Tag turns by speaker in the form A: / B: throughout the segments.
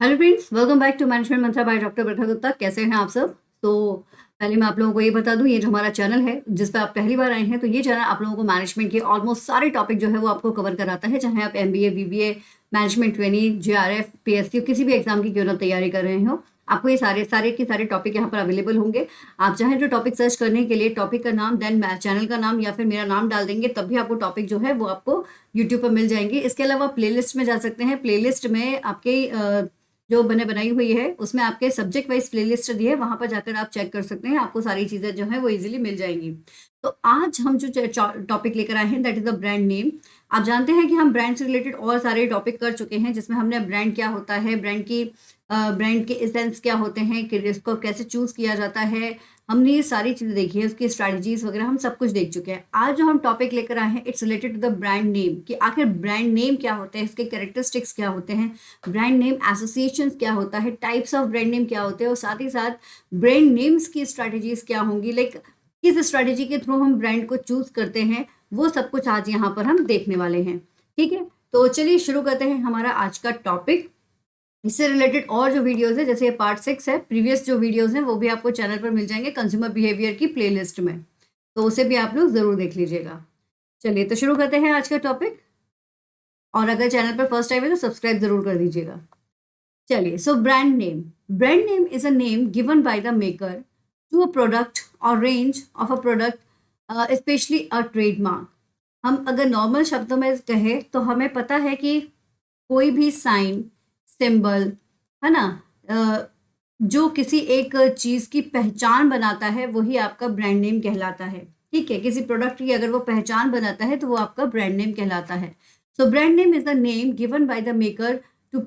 A: Hello friends, welcome back to management mantra by doctor Barkha Gupta. कैसे हैं आप सब? तो पहले मैं आप लोगों को ये बता दूं, ये जो हमारा चैनल है जिस पे आप पहली बार आए हैं, तो ये चैनल आप लोगों को मैनेजमेंट के ऑलमोस्ट सारे टॉपिक जो है वो आपको कवर कराता है। चाहे आप MBA, BBA, management training, JRF, PSC किसी भी एग्जाम की क्यों ना तैयारी कर रहे हो, आपको ये सारे टॉपिक यहाँ पर अवेलेबल होंगे। आप चाहें तो टॉपिक सर्च करने के लिए टॉपिक का नाम, देन चैनल का नाम या फिर मेरा नाम डाल देंगे, तब भी आपको टॉपिक जो है वो आपको यूट्यूब पर मिल जाएंगे। इसके अलावा प्लेलिस्ट में जा सकते हैं। प्लेलिस्ट में आपके जो मैंने बनाई हुई है उसमें आपके सब्जेक्ट वाइज प्लेलिस्ट दी है, वहां पर जाकर आप चेक कर सकते हैं, आपको सारी चीजें जो है वो इजीली मिल जाएंगी। तो आज हम जो टॉपिक लेकर आए हैं that is the brand name. आप जानते हैं कि हम ब्रांड से रिलेटेड और सारे टॉपिक कर चुके हैं, जिसमें हमने ब्रांड क्या होता है, ब्रांड के एसेंस क्या होते हैं, कि इसको कैसे चूज किया जाता है, हमने ये सारी चीजें देखी है, उसकी स्ट्रैटेजीज वगैरह हम सब कुछ देख चुके हैं। आज जो हम टॉपिक लेकर आए हैं it's related to the brand name, कि आखिर ब्रांड नेम क्या होते हैं, इसके कैरेक्टरिस्टिक्स क्या होते हैं, ब्रांड नेम एसोसिएशन क्या होता है, टाइप्स ऑफ ब्रांड नेम क्या होते हैं, और साथ ही साथ ब्रांड नेम्स की स्ट्रैटेजीज क्या होंगी, लाइक किस स्ट्रैटेजी के थ्रू हम ब्रांड को चूज करते हैं, वो सब कुछ आज यहाँ पर हम देखने वाले हैं। ठीक है, तो चलिए शुरू करते हैं हमारा आज का टॉपिक। इससे रिलेटेड और जो वीडियोस है, जैसे ये पार्ट 6 है, प्रीवियस जो वीडियोस हैं वो भी आपको चैनल पर मिल जाएंगे कंज्यूमर बिहेवियर की प्लेलिस्ट में, तो उसे भी आप लोग जरूर देख लीजिएगा। चलिए तो शुरू करते हैं आज का टॉपिक, और अगर चैनल पर फर्स्ट टाइम है तो सब्सक्राइब जरूर कर दीजिएगा। चलिए, so brand name is a name given by the maker to a product or range of a product, specially a trademark. हम अगर नॉर्मल शब्दों में कहें तो हमें पता है कि कोई भी साइन, सिंबल, है ना, जो किसी एक चीज की पहचान बनाता है वही आपका ब्रांड नेम कहलाता है। ठीक है, किसी प्रोडक्ट की अगर वो पहचान बनाता है तो वो आपका ब्रांड नेम कहलाता है। So brand name is the name given by the maker to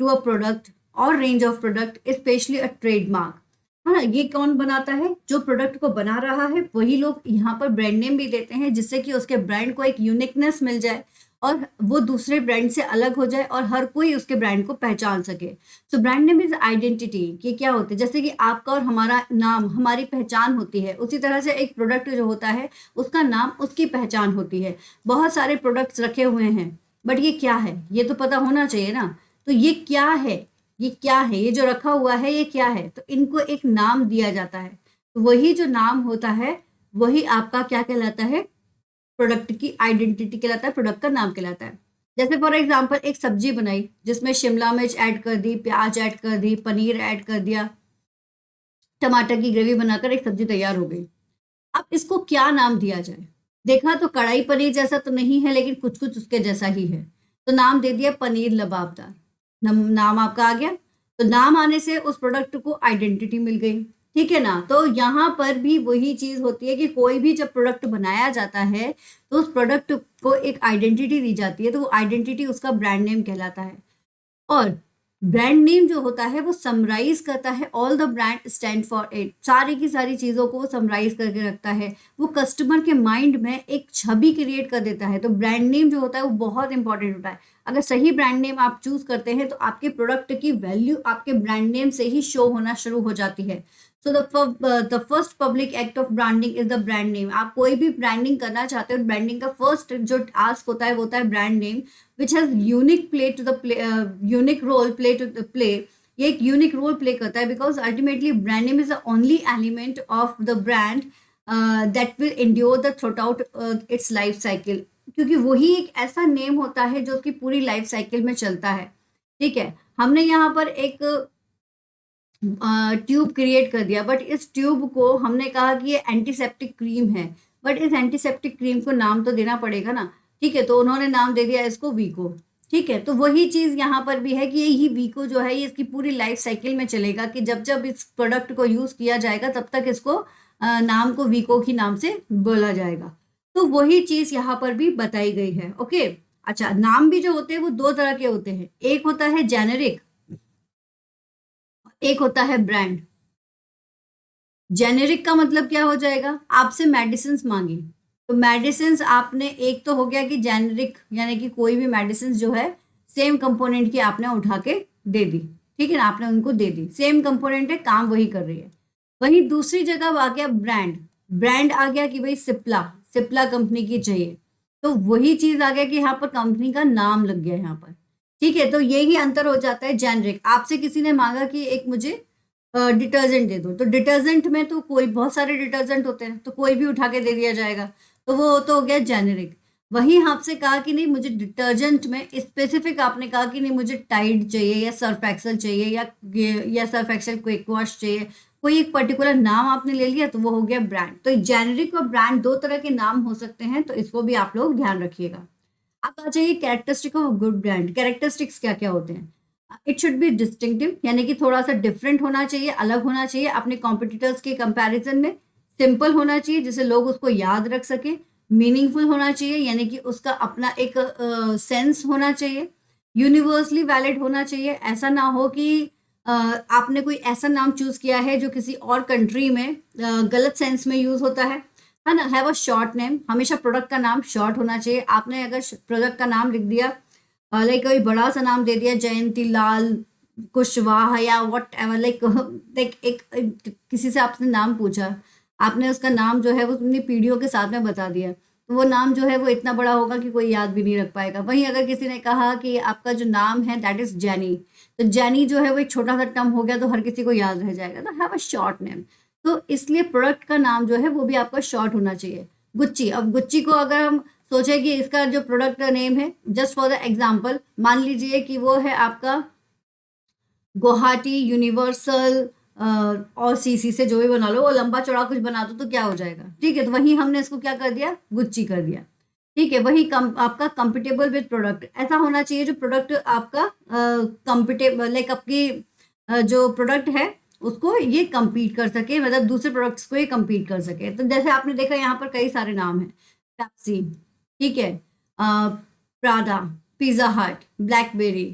A: a product or range of product, specially a trademark. है ना, ये कौन बनाता है? जो प्रोडक्ट को बना रहा है वही लोग यहाँ पर ब्रांड नेम भी देते हैं, जिससे कि उसके ब्रांड को एक यूनिकनेस मिल जाए और वो दूसरे ब्रांड से अलग हो जाए और हर कोई उसके ब्रांड को पहचान सके। सो ब्रांड नेम इज आइडेंटिटी। कि क्या होती है, जैसे कि आपका और हमारा नाम हमारी पहचान होती है, उसी तरह से एक प्रोडक्ट जो होता है उसका नाम उसकी पहचान होती है। बहुत सारे प्रोडक्ट्स रखे हुए हैं, बट ये क्या है ये तो पता होना चाहिए ना। तो ये क्या है, ये क्या है, ये जो रखा हुआ है ये क्या है, तो इनको एक नाम दिया जाता है। तो वही जो नाम होता है वही आपका क्या कहलाता है, प्रोडक्ट की आइडेंटिटी कहलाता है, प्रोडक्ट का नाम कहलाता है। जैसे फॉर एग्जांपल एक सब्जी बनाई जिसमें शिमला मिर्च ऐड कर दी, प्याज ऐड कर दी, पनीर ऐड कर दिया, टमाटर की ग्रेवी बनाकर एक सब्जी तैयार हो गई। अब इसको क्या नाम दिया जाए? देखा तो कढ़ाई पनीर जैसा तो नहीं है, लेकिन कुछ कुछ उसके जैसा ही है, तो नाम दे दिया पनीर लबाबदार। नाम आपका आ गया। तो नाम आने से उस प्रोडक्ट को आइडेंटिटी मिल गई। ठीक है ना, तो यहाँ पर भी वही चीज होती है कि कोई भी जब प्रोडक्ट बनाया जाता है तो उस प्रोडक्ट को एक आइडेंटिटी दी जाती है, तो वो आइडेंटिटी उसका ब्रांड नेम कहलाता है। और ब्रांड नेम जो होता है वो समराइज करता है all the brand stand for it, सारी की सारी चीजों को वो समराइज करके रखता है, वो कस्टमर के माइंड में एक छवि क्रिएट कर देता है। तो ब्रांड नेम जो होता है वो बहुत इंपॉर्टेंट होता है। अगर सही ब्रांड नेम आप चूज करते हैं तो आपके प्रोडक्ट की वैल्यू आपके ब्रांड नेम से ही शो होना शुरू हो जाती है। So the first public act of branding is the brand name. आप कोई भी ब्रांडिंग करना चाहते हो, ब्रांडिंग का फर्स्ट जो टास्क होता है वो होता है brand name, which has unique role play to the play। ये एक यूनिक रोल प्ले करता है, because ultimately brand name is the only element of the brand that will endure the through out it's life cycle, क्योंकि वही एक ऐसा name होता है जो उसकी पूरी लाइफ साइकिल में चलता है। ठीक है, हमने यहाँ पर एक ट्यूब क्रिएट कर दिया, बट इस ट्यूब को हमने कहा कि ये एंटीसेप्टिक क्रीम है, बट इस एंटीसेप्टिक क्रीम को नाम तो देना पड़ेगा ना। ठीक है, तो उन्होंने नाम दे दिया इसको वीको। ठीक है, तो वही चीज यहाँ पर भी है कि यही वीको जो है ये इसकी पूरी लाइफ साइकिल में चलेगा, कि जब जब इस प्रोडक्ट को यूज किया जाएगा तब तक इसको नाम को वीको ही नाम से बोला जाएगा। तो वही चीज यहाँ पर भी बताई गई है। ओके, अच्छा, नाम भी जो होते हैं वो दो तरह के होते हैं, एक होता है जेनेरिक, एक होता है ब्रांड। जेनेरिक का मतलब क्या हो जाएगा, आपसे मेडिसिन मांगी तो मेडिसिन आपने, एक तो हो गया कि जेनेरिक यानी कि कोई भी मेडिसिन जो है सेम कंपोनेंट की आपने उठा के दे दी। ठीक है ना, आपने उनको दे दी, सेम कंपोनेंट है, काम वही कर रही है। वहीं दूसरी जगह आ गया ब्रांड। ब्रांड आ गया कि भाई सिप्ला, सिप्ला कंपनी की चाहिए, तो वही चीज आ गया कि यहाँ पर कंपनी का नाम लग गया यहाँ पर। ठीक है, तो यही अंतर हो जाता है जेनरिक। आपसे किसी ने मांगा कि एक मुझे डिटर्जेंट दे दो, तो डिटर्जेंट में तो कोई बहुत सारे डिटर्जेंट होते हैं, तो कोई भी उठा के दे दिया जाएगा, तो वो तो हो गया जेनेरिक। वहीं आपसे कहा कि नहीं मुझे डिटर्जेंट में स्पेसिफिक, आपने कहा कि नहीं मुझे टाइड चाहिए या सर्फ एक्सेल चाहिए या सर्फ एक्सेल क्विक वॉश चाहिए, कोई एक पर्टिकुलर नाम आपने ले लिया तो वो हो गया ब्रांड। तो जेनेरिक और ब्रांड दो तरह के नाम हो सकते हैं, तो इसको भी आप लोग ध्यान रखिएगा। अब आ जाइए characteristic of good brand. Characteristics क्या क्या होते हैं? इट शुड बी डिस्टिंक्टिव, यानी कि थोड़ा सा डिफरेंट होना चाहिए, अलग होना चाहिए अपने कॉम्पिटिटर्स के कंपैरिजन में। सिंपल होना चाहिए जिसे लोग उसको याद रख सके। मीनिंगफुल होना चाहिए, यानी कि उसका अपना एक सेंस होना चाहिए। यूनिवर्सली वैलिड होना चाहिए, ऐसा ना हो कि आपने कोई ऐसा नाम चूज किया है जो किसी और कंट्री में गलत सेंस में यूज होता है ना। हैव अ शॉर्ट नेम, हमेशा प्रोडक्ट का नाम शॉर्ट होना चाहिए। आपने अगर प्रोडक्ट का नाम लिख दिया, लाइक कोई बड़ा सा नाम दे दिया, जयंती लाल कुशवाहा या वट एवर, लाइक एक किसी से आपने नाम पूछा, आपने उसका नाम जो है वो अपनी पीढ़ियों के साथ में बता दिया, तो वो नाम जो है वो इतना बड़ा होगा कि कोई याद भी नहीं रख पाएगा। वहीं अगर किसी ने कहा कि आपका जो नाम है दैट इज जैनी, तो जैनी जो है वो एक छोटा सा टर्म हो गया, तो हर किसी को याद रह जाएगा। तो हैव अ शॉर्ट नेम, तो इसलिए प्रोडक्ट का नाम जो है वो भी आपका शॉर्ट होना चाहिए। गुच्ची, अब गुच्ची को अगर हम सोचे कि इसका जो प्रोडक्ट नेम है, जस्ट फॉर द एग्जांपल मान लीजिए कि वो है आपका गुवाहाटी यूनिवर्सल और सीसी से जो भी बना लो, वो लंबा चौड़ा कुछ बना दो तो क्या हो जाएगा। ठीक है, तो वही हमने इसको क्या कर दिया, गुच्ची कर दिया। ठीक है, वही आपका कंपेटेबल विद प्रोडक्ट, ऐसा होना चाहिए जो प्रोडक्ट आपका कंपेटेबल, लाइक आपकी जो प्रोडक्ट है उसको ये compete कर सके, मतलब दूसरे प्रोडक्ट्स को ये compete कर सके। तो जैसे आपने देखा यहाँ पर कई सारे नाम हैं, पेप्सी, ठीक है, प्राडा, पिज्जा हट, ब्लैकबेरी,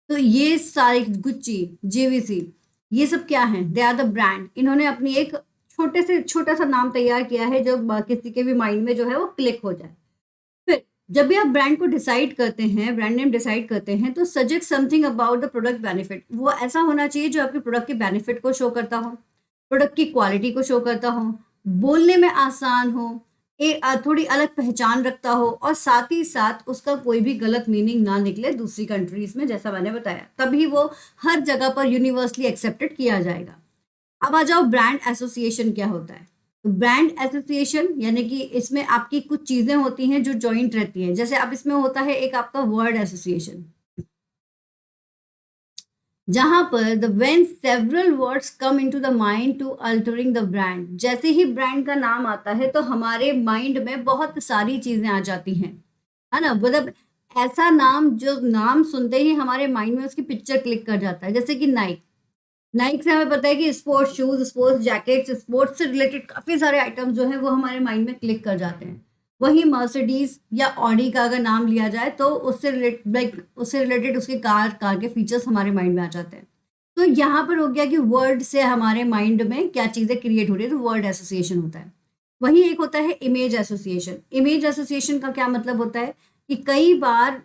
A: तो ये सारे, गुच्ची, जेवीसी, ये सब क्या हैं, दे आर द ब्रांड। इन्होंने अपनी एक छोटा सा नाम तैयार किया है जो किसी के भी माइंड में जो है वो क्लिक हो जाए। फिर जब भी आप ब्रांड को डिसाइड करते हैं, ब्रांड नेम डिसाइड करते हैं, तो suggest something about the product benefit, वो ऐसा होना चाहिए जो आपके प्रोडक्ट के बेनिफिट को शो करता हो, प्रोडक्ट की क्वालिटी को शो करता हो, बोलने में आसान हो, थोड़ी अलग पहचान रखता हो, और साथ ही साथ उसका कोई भी गलत मीनिंग ना निकले दूसरी कंट्रीज में, जैसा मैंने बताया, तभी वो हर जगह पर यूनिवर्सली एक्सेप्टेड किया जाएगा। अब आ जाओ ब्रांड एसोसिएशन क्या होता है। तो ब्रांड एसोसिएशन यानी कि इसमें आपकी कुछ चीजें होती हैं जो जॉइंट रहती हैं। जैसे अब इसमें होता है एक आपका वर्ड एसोसिएशन, जहां पर the when several words come into the mind to altering the brand, जैसे ही ब्रांड का नाम आता है तो हमारे माइंड में बहुत सारी चीजें आ जाती हैं, है ना। मतलब ऐसा नाम, जो नाम सुनते ही हमारे माइंड में उसकी पिक्चर क्लिक कर जाता है। जैसे कि नाइक, नाइक से हमें पता है कि sports shoes, sports jackets, sports से रिलेटेड काफी सारे आइटम्स जो है वो हमारे माइंड में क्लिक कर जाते हैं। वही मर्सिडीज या ऑडी का अगर नाम लिया जाए तो उससे रिलेटेड उसके कार के फीचर्स हमारे माइंड में आ जाते हैं। तो यहाँ पर हो गया कि वर्ड से हमारे माइंड में क्या चीजें क्रिएट हो रही है, तो वर्ड एसोसिएशन होता है। वही एक होता है इमेज एसोसिएशन। इमेज एसोसिएशन का क्या मतलब होता है कि कई बार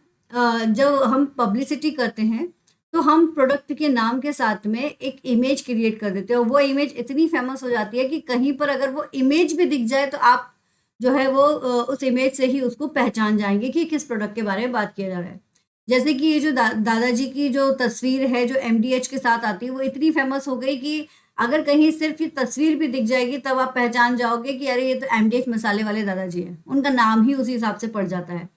A: जब हम पब्लिसिटी करते हैं तो हम प्रोडक्ट के नाम के साथ में एक इमेज क्रिएट कर देते हैं, और वो इमेज इतनी फेमस हो जाती है कि कहीं पर अगर वो इमेज भी दिख जाए तो आप जो है वो उस इमेज से ही उसको पहचान जाएंगे कि किस प्रोडक्ट के बारे में बात किया जा रहा है। जैसे कि ये जो दादाजी की जो तस्वीर है जो एमडीएच के साथ आती है, वो इतनी फेमस हो गई कि अगर कहीं सिर्फ ये तस्वीर भी दिख जाएगी तब आप पहचान जाओगे कि अरे ये तो एमडीएच मसाले वाले दादाजी हैं, उनका नाम ही उसी हिसाब से पड़ जाता है।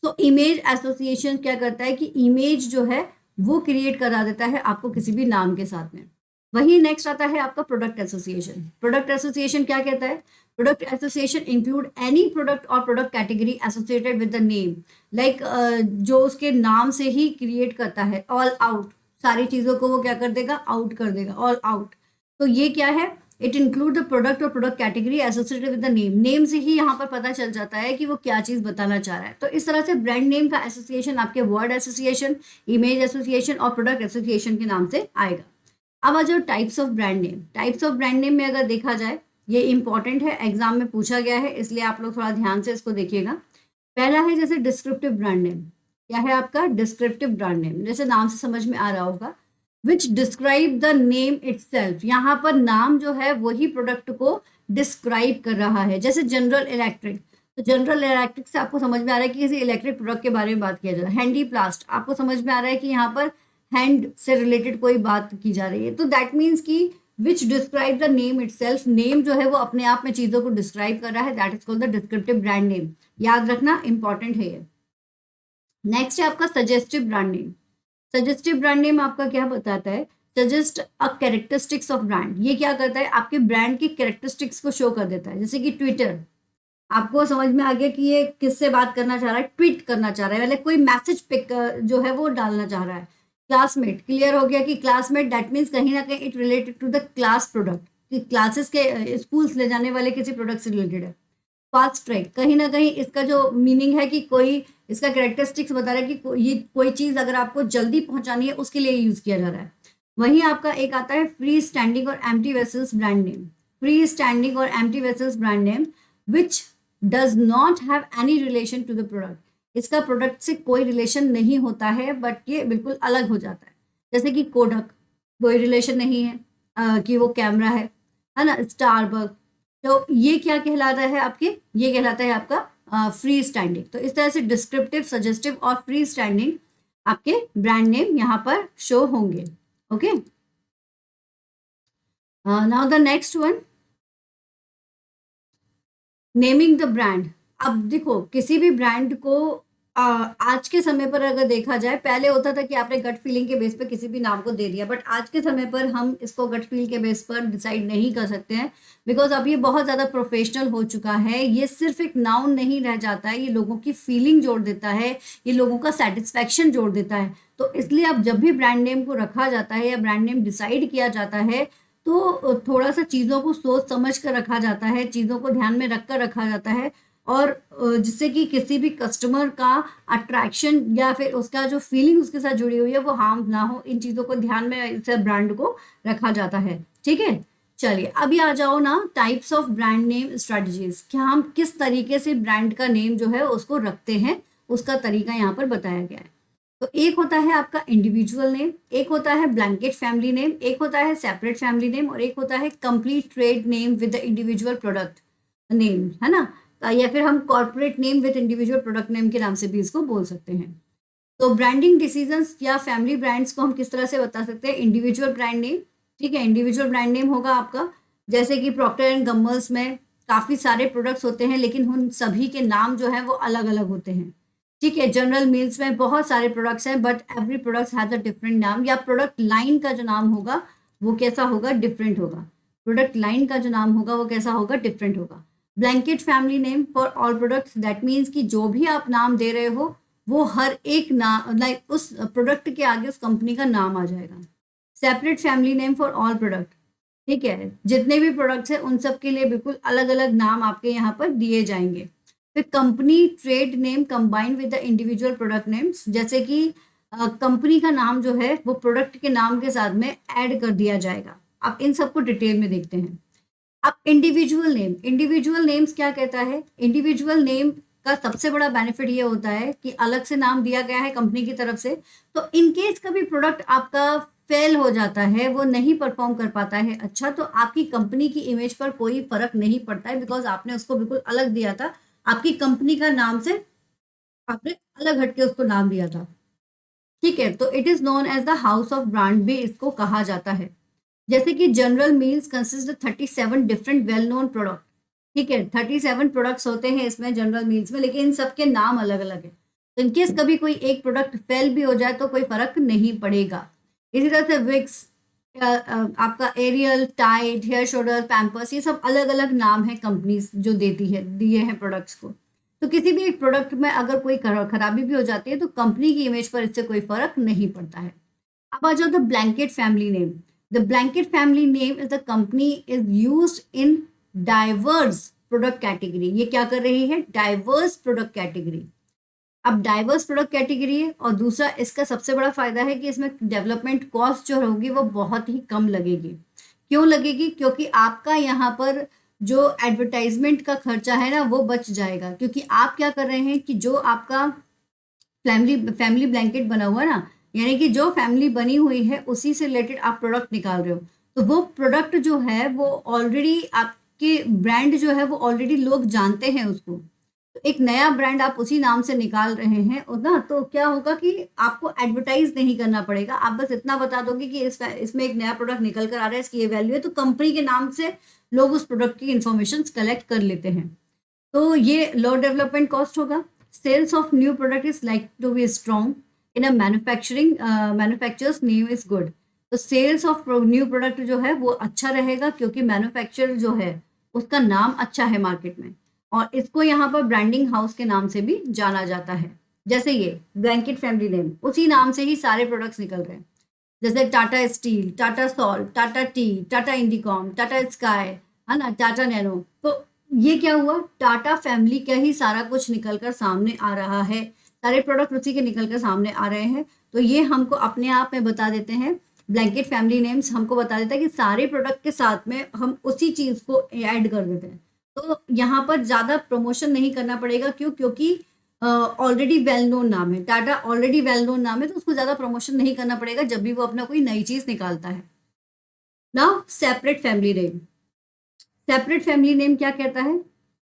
A: तो इमेज एसोसिएशन क्या करता है कि इमेज जो है वो क्रिएट करा देता है आपको किसी भी नाम के साथ में। वही नेक्स्ट आता है आपका प्रोडक्ट एसोसिएशन। प्रोडक्ट एसोसिएशन क्या कहता है? Product association include any product or product category associated with the name, like जो उसके नाम से ही क्रिएट करता है, ऑल आउट, सारी चीजों को वो क्या कर देगा, आउट कर देगा, ऑल आउट। तो ये क्या है, it include the product or product category associated with the name. Name से ही यहाँ पर पता चल जाता है कि वो क्या चीज बताना चाह रहा है। तो इस तरह से ब्रांड नेम का एसोसिएशन आपके वर्ड एसोसिएशन, इमेज एसोसिएशन और प्रोडक्ट एसोसिएशन के नाम से आएगा। अब आ जाओ types of brand name. Types of brand name में अगर देखा जाए, ये इंपॉर्टेंट है, एग्जाम में पूछा गया है, इसलिए आप लोग थोड़ा ध्यान से इसको देखिएगा। पहला है जैसे डिस्क्रिप्टिव ब्रांड नेम। क्या है आपका डिस्क्रिप्टिव ब्रांड नेम? जैसे नाम से समझ में आ रहा होगा, विच डिस्क्राइब द नेम इटसेल्फ। यहाँ पर नाम जो है वही प्रोडक्ट को डिस्क्राइब कर रहा है। जैसे जनरल इलेक्ट्रिक, तो जनरल इलेक्ट्रिक से आपको समझ में आ रहा है कि किसी इलेक्ट्रिक प्रोडक्ट के बारे में बात किया जा रहा है। हैंडी प्लास्ट आपको समझ में आ रहा है कि यहाँ पर हैंड से रिलेटेड कोई बात की जा रही है। तो दैट मीन्स कि विच describe the name itself, name जो है वो अपने आप में चीजों को डिस्क्राइब कर रहा है, that is called the descriptive brand name. याद रखना, इंपॉर्टेंट है ये। नेक्स्ट है आपका suggestive brand name. Suggestive brand name आपका क्या बताता है? Suggest a characteristics of brand. ये क्या करता है? आपके ब्रांड की कैरेक्टरिस्टिक्स को शो कर देता है। जैसे कि ट्विटर, आपको समझ में आ गया कि ये किससे बात करना चाह रहा है, ट्वीट करना चाह रहा है, मतलब कोई मैसेज पिक जो है वो डालना चाह रहा है। क्लासमेट, क्लियर हो गया कि क्लासमेट दैट मीन्स कहीं ना कहीं it related to the class product, कि क्लासेस के स्कूल्स ले जाने वाले किसी प्रोडक्ट से रिलेटेड है। फास्ट ट्रैक, कहीं ना कहीं इसका जो मीनिंग है कि कोई इसका कैरेक्टरिस्टिक्स बता रहा है कि ये कोई चीज़ अगर आपको जल्दी पहुंचानी है उसके लिए यूज़ किया जा रहा है। वहीं आपका एक आता है फ्री स्टैंडिंग और empty vessels brand name. Free standing और empty vessels brand name which does not have any relation to the product. इसका प्रोडक्ट से कोई रिलेशन नहीं होता है, बट ये बिल्कुल अलग हो जाता है। जैसे कि कोडक, कोई रिलेशन नहीं है कि वो कैमरा है ना। स्टारबक, तो ये क्या कहलाता है आपके? ये कहलाता है आपका फ्री स्टैंडिंग। तो इस तरह से डिस्क्रिप्टिव, सजेस्टिव और फ्री स्टैंडिंग आपके ब्रांड नेम यहाँ पर शो होंगे। Okay, now the next one, naming the brand. अब देखो, किसी भी ब्रांड को आज के समय पर अगर देखा जाए, पहले होता था कि आपने गट फीलिंग के बेस पर किसी भी नाम को दे दिया, बट आज के समय पर हम इसको गट फील के बेस पर डिसाइड नहीं कर सकते हैं, बिकॉज अब ये बहुत ज़्यादा प्रोफेशनल हो चुका है। ये सिर्फ एक नाउन नहीं रह जाता है, ये लोगों की फीलिंग जोड़ देता है, ये लोगों का सेटिस्फैक्शन जोड़ देता है। तो इसलिए अब जब भी ब्रांड नेम को रखा जाता है या ब्रांड नेम डिसाइड किया जाता है, तो थोड़ा सा चीज़ों को सोच समझ कर रखा जाता है, चीज़ों को ध्यान में रख कर रखा जाता है, और जिससे कि किसी भी कस्टमर का अट्रैक्शन या फिर उसका जो फीलिंग उसके साथ जुड़ी हुई है वो हार्म ना हो। इन चीज़ों को ध्यान में इस ब्रांड को रखा जाता है। ठीक है, चलिए अभी आ जाओ ना, types of brand name strategies. क्या हम किस तरीके से ब्रांड का नेम जो है उसको रखते हैं, उसका तरीका यहाँ पर बताया गया है। तो एक होता है आपका इंडिविजुअल नेम, एक होता है ब्लैंकेट फैमिली नेम, एक होता है सेपरेट फैमिली नेम, और एक होता है complete trade name with the individual product name, है ना। या फिर हम corporate name with individual product name के नाम से भी इसको बोल सकते हैं। तो ब्रांडिंग डिसीजंस या फैमिली ब्रांड्स को हम किस तरह से बता सकते हैं? इंडिविजुअल ब्रांड नेम, ठीक है, इंडिविजुअल ब्रांड नेम होगा आपका। जैसे कि प्रॉक्टर एंड गैम्बल्स में काफ़ी सारे प्रोडक्ट्स होते हैं, लेकिन उन सभी के नाम जो है वो अलग अलग होते हैं। ठीक है, जनरल मिल्स में बहुत सारे प्रोडक्ट्स हैं, but every product has a different नाम, या प्रोडक्ट लाइन का जो नाम होगा वो कैसा होगा? डिफरेंट होगा। प्रोडक्ट लाइन का जो नाम होगा वो कैसा होगा? डिफरेंट होगा। Blanket family name for all products, that means कि जो भी आप नाम दे रहे हो वो हर एक नाम, लाइक उस प्रोडक्ट के आगे उस कंपनी का नाम आ जाएगा। Separate family name for all product, ठीक है, जितने भी प्रोडक्ट्स हैं उन सब के लिए बिल्कुल अलग अलग नाम आपके यहाँ पर दिए जाएंगे। फिर company trade name combined with the individual product names, जैसे कि कंपनी का नाम जो है वो प्रोडक्ट के नाम के साथ में ऐड कर दिया जाएगा। आप इन सबको डिटेल में देखते हैं। अब इंडिविजुअल नेम, इंडिविजुअल नेम्स क्या कहता है? इंडिविजुअल नेम का सबसे बड़ा बेनिफिट ये होता है कि अलग से नाम दिया गया है कंपनी की तरफ से, तो इनकेस कभी प्रोडक्ट आपका फेल हो जाता है, वो नहीं परफॉर्म कर पाता है अच्छा, तो आपकी कंपनी की इमेज पर कोई फर्क नहीं पड़ता है, बिकॉज आपने उसको बिल्कुल अलग दिया था, आपकी कंपनी का नाम से आपने अलग हटके उसको नाम दिया था। ठीक है, तो it is known as the house of brand भी इसको कहा जाता है। जैसे कि General Mills consist of 37 different well known product. ठीक है, 37 प्रोडक्ट्स होते हैं इसमें जनरल मील्स में, लेकिन इन सबके नाम अलग अलग है। तो इनकेस कभी कोई एक प्रोडक्ट फेल भी हो जाए तो कोई फर्क नहीं पड़ेगा। इसी तरह से विक्स, आपका Ariel, Tide, hair shoulder, Pampers, ये सब अलग अलग नाम है कंपनीज जो देती है, दिए हैं प्रोडक्ट्स को। तो किसी भी एक प्रोडक्ट में अगर कोई खराबी भी हो जाती है तो कंपनी की इमेज पर इससे कोई फर्क नहीं पड़ता है। अब आ जाओ the blanket family name. The blanket family name is the company is used in diverse product category. ये क्या कर रही है? Diverse product category. अब डाइवर्स प्रोडक्ट कैटेगरी है, और दूसरा इसका सबसे बड़ा फायदा है कि इसमें डेवलपमेंट कॉस्ट जो होगी वो बहुत ही कम लगेगी। क्यों लगेगी? क्योंकि आपका यहाँ पर जो एडवर्टाइजमेंट का खर्चा है ना वो बच जाएगा, क्योंकि आप क्या कर रहे हैं कि जो आपका फैमिली ब्लैंकेट बना हुआ ना, यानी कि जो फैमिली बनी हुई है उसी से रिलेटेड आप प्रोडक्ट निकाल रहे हो, तो वो प्रोडक्ट जो है वो ऑलरेडी आपके ब्रांड जो है वो ऑलरेडी लोग जानते हैं उसको। तो एक नया ब्रांड आप उसी नाम से निकाल रहे हैं और ना, तो क्या होगा कि आपको एडवर्टाइज नहीं करना पड़ेगा। आप बस इतना बता दोगे कि इसमें एक नया प्रोडक्ट निकल कर आ रहा है, इसकी ये वैल्यू है, तो कंपनी के नाम से लोग उस प्रोडक्ट की इंफॉर्मेशन कलेक्ट कर लेते हैं। तो ये लो डेवलपमेंट कॉस्ट होगा। Sales of new product is like to be strong in a manufacturer's name is good. तो सेल्स ऑफ न्यू प्रोडक्ट जो है वो अच्छा रहेगा, क्योंकि मैन्युफैक्चरर जो है उसका नाम अच्छा है मार्केट में, और इसको यहाँ पर ब्रांडिंग हाउस के नाम से भी जाना जाता है। जैसे ये ब्लैंकेट फैमिली नेम, उसी नाम से ही सारे प्रोडक्ट्स निकल रहे हैं, जैसे Tata steel, Tata salt, Tata T, Tata Indicom, Tata sky, है ना, टाटा नैनो। तो ये क्या हुआ, टाटा फैमिली का ही सारा कुछ निकल कर सामने आ रहा है, सारे प्रोडक्ट उसी के निकल कर सामने आ रहे हैं। तो ये हमको अपने आप में बता देते हैं, ब्लैंकेट फैमिली नेम्स हमको बता देता है कि सारे प्रोडक्ट के साथ में हम उसी चीज को ऐड कर देते हैं। तो यहाँ पर ज्यादा प्रमोशन नहीं करना पड़ेगा, क्यों, क्योंकि ऑलरेडी वेल नोन नाम है, टाटा ऑलरेडी वेल नोन नाम है, तो उसको ज्यादा प्रमोशन नहीं करना पड़ेगा जब भी वो अपना कोई नई चीज निकालता है। Now separate family name, separate family name क्या कहता है,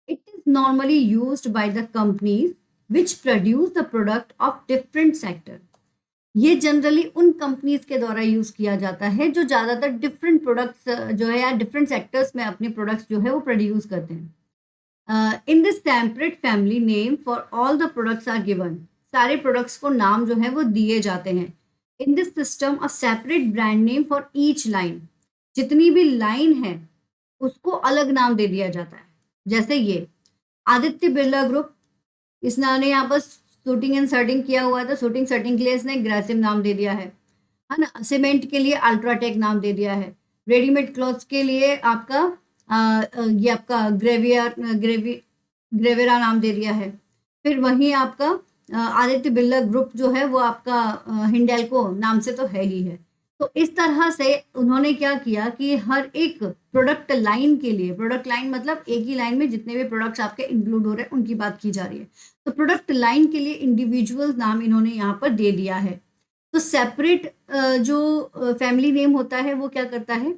A: it is normally used by the companies which produce the product of different sector. ये जनरली उन कंपनीज के द्वारा यूज किया जाता है जो ज्यादातर डिफरेंट प्रोडक्ट्स जो है या डिफरेंट सेक्टर्स में अपने प्रोडक्ट्स जो है वो प्रोड्यूस करते हैं। In this separate family name for all the products are given, सारे प्रोडक्ट्स को नाम जो है वो दिए जाते हैं। In this system a separate brand name for each line, जितनी भी लाइन है उसको अलग नाम दे दिया जाता है। जैसे ये आदित्य बिरला ग्रुप, इसने यहाँ पर शूटिंग एंड सर्टिंग किया हुआ था, शूटिंग सर्टिंग के लिए इसने ग्रेसिम नाम दे दिया है ना। सीमेंट के लिए अल्ट्राटेक नाम दे दिया है। रेडीमेड क्लॉथ्स के लिए आपका ये आपका ग्रेविरा नाम दे दिया है। फिर वहीं आपका आदित्य बिरला ग्रुप जो है वो आपका हिंडेल्को नाम से तो है ही है। तो इस तरह से उन्होंने क्या किया कि हर एक प्रोडक्ट लाइन के लिए, प्रोडक्ट लाइन मतलब एक ही लाइन में जितने भी प्रोडक्ट्स आपके इंक्लूड हो रहे हैं उनकी बात की जा रही है, तो प्रोडक्ट लाइन के लिए इंडिविजुअल नाम इन्होंने यहाँ पर दे दिया है। तो सेपरेट जो फैमिली नेम होता है वो क्या करता है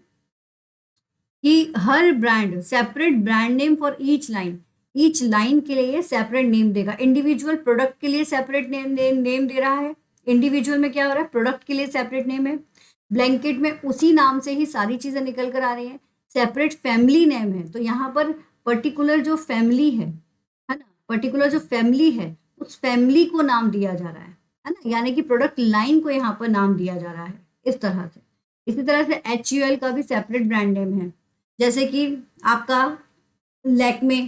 A: कि हर brand separate brand name for each line के लिए सेपरेट नेम देगा। इंडिविजुअल प्रोडक्ट के लिए सेपरेट नेम दे रहा है। इंडिविजुअल में क्या हो रहा है, प्रोडक्ट के लिए सेपरेट नेम है। ब्लैंकेट में उसी नाम से ही सारी चीजें निकल कर आ रही हैं। सेपरेट फैमिली नेम है, तो यहाँ पर पर्टिकुलर जो फैमिली है ना, पर्टिकुलर जो फैमिली है उस फैमिली को नाम दिया जा रहा है ना, यानी कि प्रोडक्ट लाइन को यहाँ पर नाम दिया जा रहा है इस तरह से। इसी तरह से HUL का भी सेपरेट ब्रांड नेम है, जैसे कि आपका लैक्मे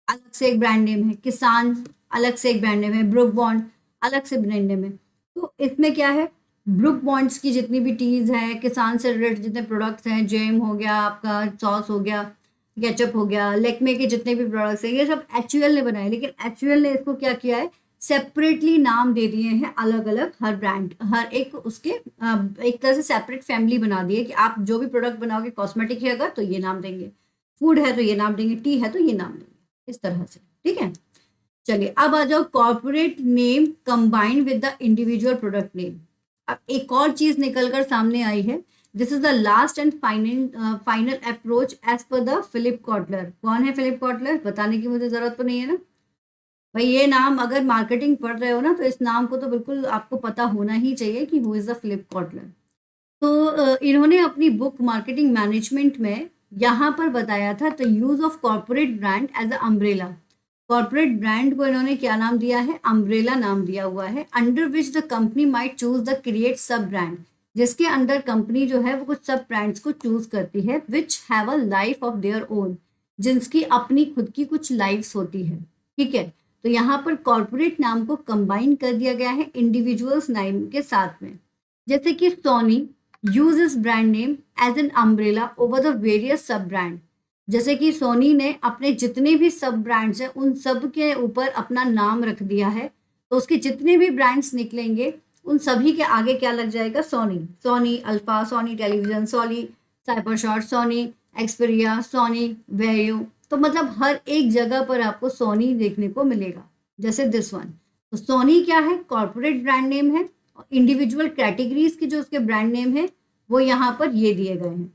A: अलग से एक ब्रांड नेम है, किसान अलग से एक ब्रांड नेम है, ब्रुक बॉन्ड अलग से ब्रांड नेम है। तो इसमें क्या है, ब्रुक बॉन्ड्स की जितनी भी टीज है, किसान से रिलेटेड जितने प्रोडक्ट्स हैं, जेम हो गया, आपका सॉस हो गया, केचप हो गया, लेक्मे के जितने भी प्रोडक्ट्स हैं, ये सब HUL ने बनाए। लेकिन HUL ने इसको क्या किया है, सेपरेटली नाम दे दिए हैं अलग अलग, हर ब्रांड हर एक उसके एक तरह से सेपरेट फैमिली बना दी है कि आप जो भी प्रोडक्ट बनाओगे, कॉस्मेटिक है अगर तो ये नाम देंगे, फूड है तो ये नाम देंगे, टी है तो ये नाम देंगे, इस तरह से। ठीक है, चलिए अब आ जाओ corporate name combined with the individual product name. अब एक और चीज निकलकर सामने आई है, this is the last and final approach as per the Philip Kotler. कौन है फिलिप कॉटलर, बताने की मुझे जरूरत तो नहीं है ना भाई, ये नाम अगर मार्केटिंग पढ़ रहे हो ना तो इस नाम को तो बिल्कुल आपको पता होना ही चाहिए कि who is the Philip Kotler. तो इन्होंने अपनी बुक मार्केटिंग मैनेजमेंट में यहाँ पर बताया था the use of corporate brand as a umbrella. Corporate brand को इन्होंने क्या नाम दिया है, अम्ब्रेला नाम दिया हुआ है, under which the company might choose the create सब ब्रांड, जिसके अंदर कंपनी जो है वो कुछ सब ब्रांड्स को चूज करती है, which have a life of their own, जिनकी अपनी खुद की कुछ लाइफ्स होती है। ठीक है, तो यहाँ पर कॉर्पोरेट नाम को कंबाइन कर दिया गया है इंडिविजुअल्स नाम के साथ में। जैसे कि Soni uses brand name as an umbrella over the various sub brand, जैसे कि सोनी ने अपने जितने भी सब ब्रांड्स हैं उन सब के ऊपर अपना नाम रख दिया है, तो उसके जितने भी ब्रांड्स निकलेंगे उन सभी के आगे क्या लग जाएगा, Sony. Sony Alpha, Sony television, Sony cybershot, Sony Xperia, Sony Vaio, तो मतलब हर एक जगह पर आपको सोनी देखने को मिलेगा, जैसे दिस वन। तो सोनी क्या है, कॉर्पोरेट ब्रांड नेम है, इंडिविजुअल कैटेगरीज के जो उसके ब्रांड नेम है वो यहाँ पर ये दिए गए हैं।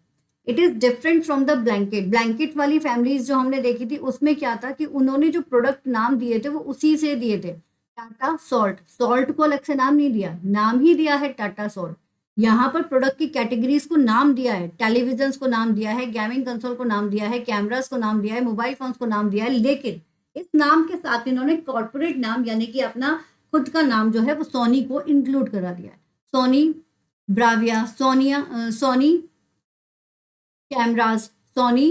A: It is different from the blanket. Blanket वाली फैमिलीज जो हमने देखी थी उसमें क्या था कि उन्होंने जो प्रोडक्ट नाम दिए थे वो उसी से दिए थे, टाटा सॉल्ट। सॉल्ट को अलग से नाम नहीं दिया, नाम ही दिया है टाटा सॉल्ट। यहाँ पर प्रोडक्ट की कैटेगरीज को नाम दिया है, टेलीविजन को नाम दिया है, गेमिंग कंसोल को नाम दिया है, कैमरास को नाम दिया है, मोबाइल फोन्स को नाम दिया है, लेकिन इस नाम के साथ इन्होंने कॉर्पोरेट नाम यानी कि अपना खुद का नाम जो है वो सोनी को इंक्लूड करा दिया है। Sony Bravia, Sony cameras, Sony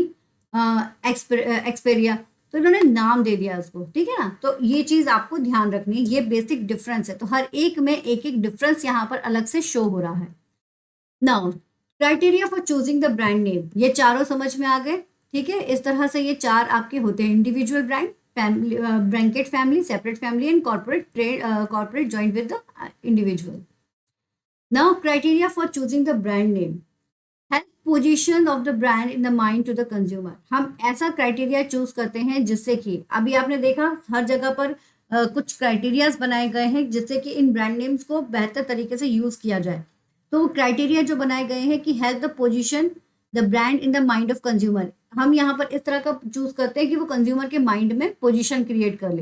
A: Xperia, तो इन्होंने नाम दे दिया उसको, ठीक है ना। तो ये चीज आपको ध्यान रखनी है, ये बेसिक डिफरेंस है। तो हर एक में एक एक डिफरेंस यहाँ पर अलग से शो हो रहा है। Now criteria for choosing the brand name, ये चारों समझ में आ गए, ठीक है। इस तरह से ये चार आपके होते हैं, individual brand, family, blanket family, separate family and corporate joint with the individual. Now criteria for choosing the brand name, help position of the brand in the mind to the consumer. हम ऐसा criteria choose करते हैं जिससे कि अभी आपने देखा हर जगह पर कुछ क्राइटेरियाज बनाए गए हैं जिससे कि इन ब्रांड नेम्स को बेहतर तरीके से यूज किया जाए। तो क्राइटेरिया जो बनाए गए हैं कि help the position the brand in the mind of consumer, हम यहाँ पर इस तरह का चूज करते हैं कि वो कंज्यूमर के माइंड में पोजीशन क्रिएट कर ले,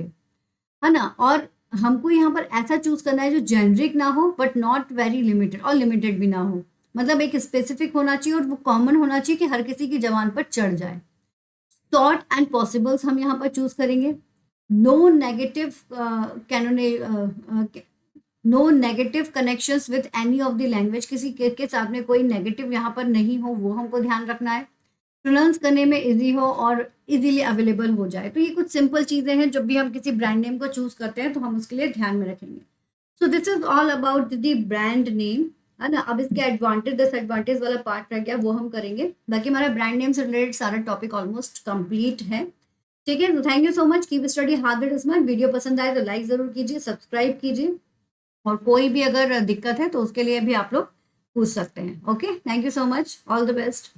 A: है ना। और हमको यहाँ पर ऐसा चूज करना है जो जेनरिक ना हो बट नॉट वेरी लिमिटेड, और लिमिटेड भी ना हो, मतलब एक स्पेसिफिक होना चाहिए और वो कॉमन होना चाहिए कि हर किसी की जबान पर चढ़ जाए। शॉर्ट एंड पॉसिबल्स हम यहाँ पर चूज करेंगे। No negative no negative connections with any of the language, किसी के साथ में कोई नेगेटिव यहाँ पर नहीं हो, वो हमको ध्यान रखना है। प्रोनाउंस करने में इजी हो और इजीली अवेलेबल हो जाए। तो ये कुछ सिंपल चीजें हैं जब भी हम किसी ब्रांड नेम को चूज करते हैं तो हम उसके लिए ध्यान में रखेंगे। So this is all about the brand name, है ना। अब इसके एडवांटेज डिसएडवांटेज वाला पार्ट रह गया, वो हम करेंगे। बाकी हमारा ब्रांड नेम से रिलेटेड सारा टॉपिक ऑलमोस्ट कंप्लीट है, ठीक है। तो thank you so much, keep study hard with smart. Video पसंद आए तो लाइक जरूर कीजिए, सब्सक्राइब कीजिए, और कोई भी अगर दिक्कत है तो उसके लिए भी आप लोग पूछ सकते हैं। Okay, thank you so much, all the best.